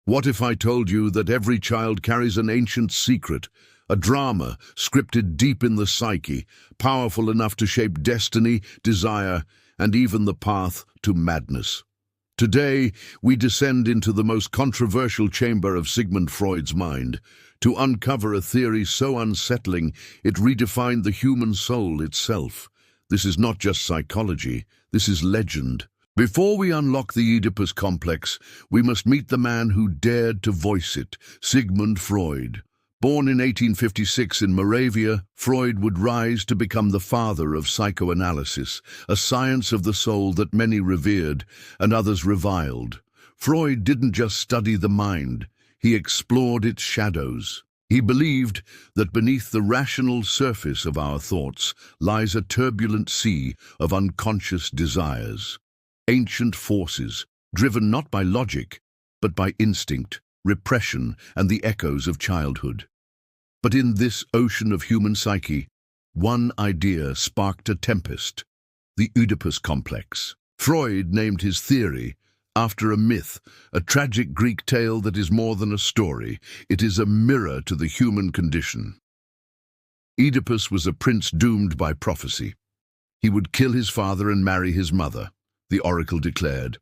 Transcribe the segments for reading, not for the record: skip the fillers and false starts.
What if I told you that every child carries an ancient secret, a drama scripted deep in the psyche, powerful enough to shape destiny, desire, and even the path to madness? Today, we descend into the most controversial chamber of Sigmund Freud's mind, to uncover a theory so unsettling it redefined the human soul itself. This is not just psychology, this is legend. Before we unlock the Oedipus Complex, we must meet the man who dared to voice it, Sigmund Freud. Born in 1856 in Moravia, Freud would rise to become the father of psychoanalysis, a science of the soul that many revered and others reviled. Freud didn't just study the mind, he explored its shadows. He believed that beneath the rational surface of our thoughts lies a turbulent sea of unconscious desires. Ancient forces, driven not by logic, but by instinct, repression, and the echoes of childhood. But in this ocean of human psyche, one idea sparked a tempest: the Oedipus Complex. Freud named his theory after a myth, a tragic Greek tale that is more than a story. It is a mirror to the human condition. Oedipus was a prince doomed by prophecy. He would kill his father and marry his mother, the oracle declared.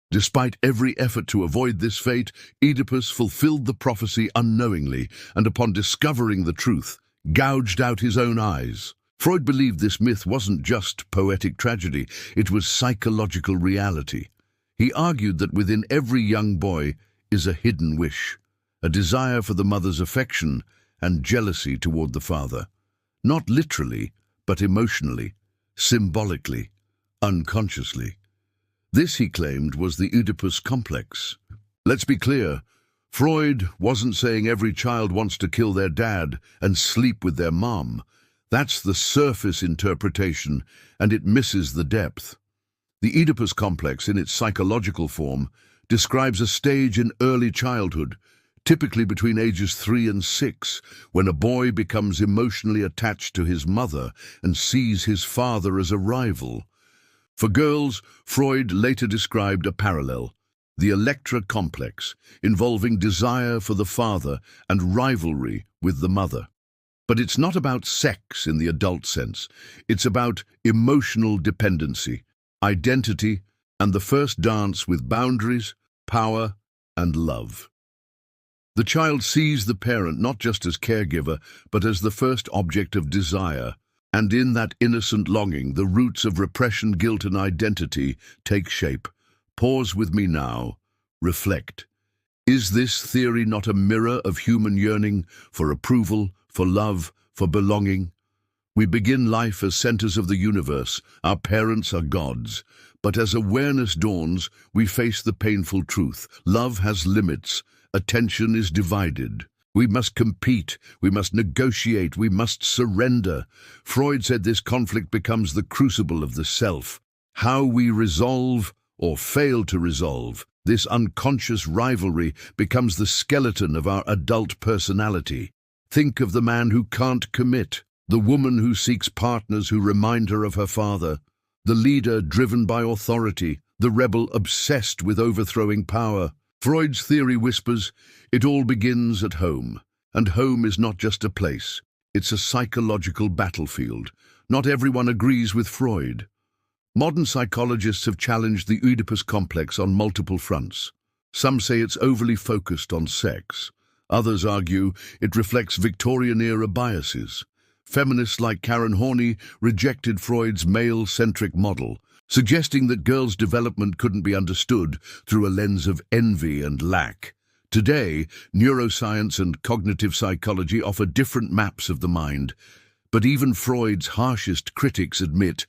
Despite every effort to avoid this fate, Oedipus fulfilled the prophecy unknowingly, and upon discovering the truth, gouged out his own eyes. Freud believed this myth wasn't just poetic tragedy, it was psychological reality. He argued that within every young boy is a hidden wish, a desire for the mother's affection and jealousy toward the father. Not literally, but emotionally, symbolically, unconsciously. This, he claimed, was the Oedipus Complex. Let's be clear, Freud wasn't saying every child wants to kill their dad and sleep with their mom. That's the surface interpretation, and it misses the depth. The Oedipus Complex, in its psychological form, describes a stage in early childhood, typically between ages 3 and 6, when a boy becomes emotionally attached to his mother and sees his father as a rival. For girls, Freud later described a parallel, the Electra complex, involving desire for the father and rivalry with the mother. But it's not about sex in the adult sense. It's about emotional dependency, identity, and the first dance with boundaries, power, and love. The child sees the parent not just as caregiver, but as the first object of desire. And in that innocent longing, the roots of repression, guilt, and identity take shape. Pause with me now. Reflect. Is this theory not a mirror of human yearning for approval, for love, for belonging? We begin life as centers of the universe. Our parents are gods. But as awareness dawns, we face the painful truth. Love has limits. Attention is divided. We must compete, we must negotiate, we must surrender. Freud said this conflict becomes the crucible of the self. How we resolve or fail to resolve this unconscious rivalry becomes the skeleton of our adult personality. Think of the man who can't commit, the woman who seeks partners who remind her of her father, the leader driven by authority, the rebel obsessed with overthrowing power. Freud's theory whispers, it all begins at home, and home is not just a place, it's a psychological battlefield. Not everyone agrees with Freud. Modern psychologists have challenged the Oedipus complex on multiple fronts. Some say it's overly focused on sex. Others argue it reflects Victorian-era biases. Feminists like Karen Horney rejected Freud's male-centric model, suggesting that girls' development couldn't be understood through a lens of envy and lack. Today, neuroscience and cognitive psychology offer different maps of the mind, but even Freud's harshest critics admit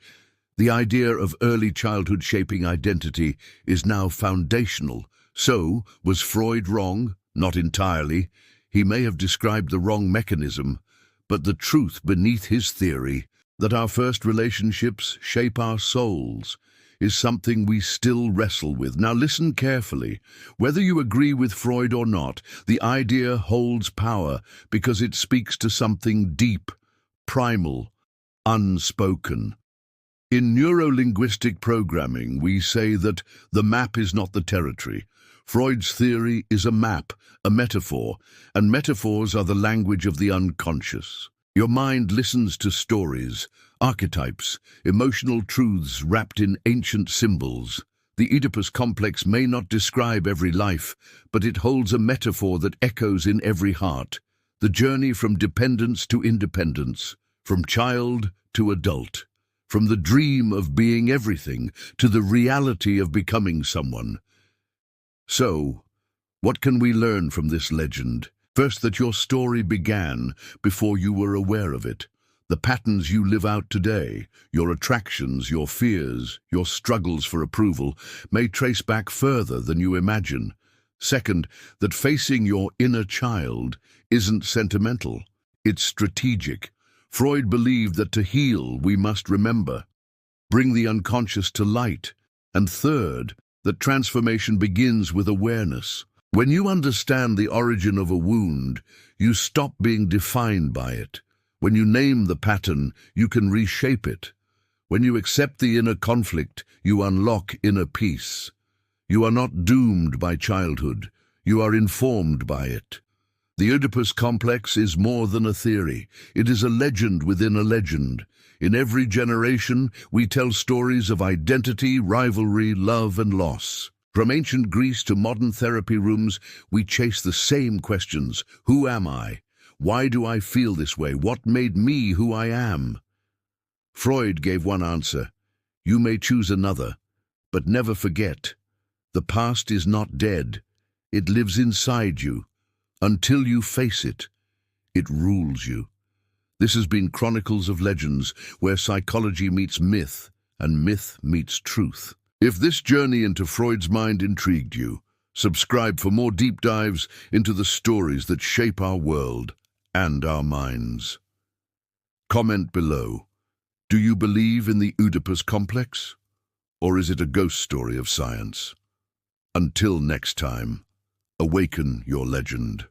the idea of early childhood shaping identity is now foundational. So, was Freud wrong? Not entirely. He may have described the wrong mechanism, but the truth beneath his theory, that our first relationships shape our souls, is something we still wrestle with. Now listen carefully. Whether you agree with Freud or not, the idea holds power because it speaks to something deep, primal, unspoken. In neuro-linguistic programming, we say that the map is not the territory. Freud's theory is a map, a metaphor, and metaphors are the language of the unconscious. Your mind listens to stories, archetypes, emotional truths wrapped in ancient symbols. The Oedipus Complex may not describe every life, but it holds a metaphor that echoes in every heart. The journey from dependence to independence, from child to adult, from the dream of being everything to the reality of becoming someone. So, what can we learn from this legend? First, that your story began before you were aware of it. The patterns you live out today, your attractions, your fears, your struggles for approval, may trace back further than you imagine. Second, that facing your inner child isn't sentimental, it's strategic. Freud believed that to heal, we must remember, bring the unconscious to light. And third, that transformation begins with awareness. When you understand the origin of a wound, you stop being defined by it. When you name the pattern, you can reshape it. When you accept the inner conflict, you unlock inner peace. You are not doomed by childhood. You are informed by it. The Oedipus Complex is more than a theory. It is a legend within a legend. In every generation, we tell stories of identity, rivalry, love, and loss. From ancient Greece to modern therapy rooms, we chase the same questions. Who am I? Why do I feel this way? What made me who I am? Freud gave one answer. You may choose another, but never forget. The past is not dead. It lives inside you. Until you face it, it rules you. This has been Chronicles of Legends, where psychology meets myth and myth meets truth. If this journey into Freud's mind intrigued you, subscribe for more deep dives into the stories that shape our world and our minds. Comment below. Do you believe in the Oedipus Complex? Or is it a ghost story of science? Until next time, awaken your legend.